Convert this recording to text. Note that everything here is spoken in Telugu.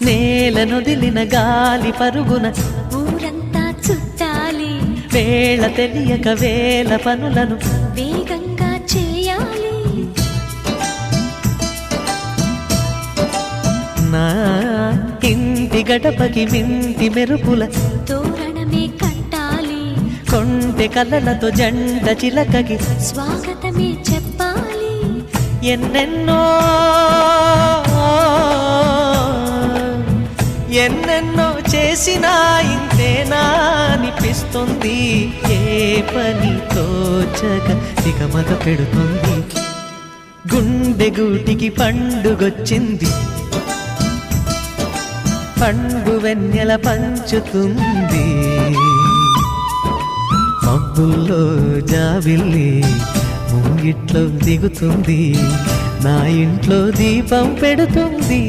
నేలనొదిలిన గాలి పరుగున ఊరంతా చుట్టాలి, వేళ తెలియక వేల పనులను వేగంగా చేయాలి. నా ఇంటి గడపకి వింటి మెరుపుల తోరణమే కట్టాలి, కొంటె కలలతో జంట చిలకకి స్వాగతమే చెప్పాలి. ఎన్నెన్నో ఎన్నెన్నో చేసినా ఇంతేనా అనిపిస్తుంది. ఏ పని తోచక దిగమగ పెడుతుంది. గుండె గూటికి పండుగొచ్చింది, పండు వెన్నెల పంచుతుంది. మబ్బుల్లో జాబిల్లి ముంగిట్లో దిగుతుంది, నా ఇంట్లో దీపం పెడుతుంది.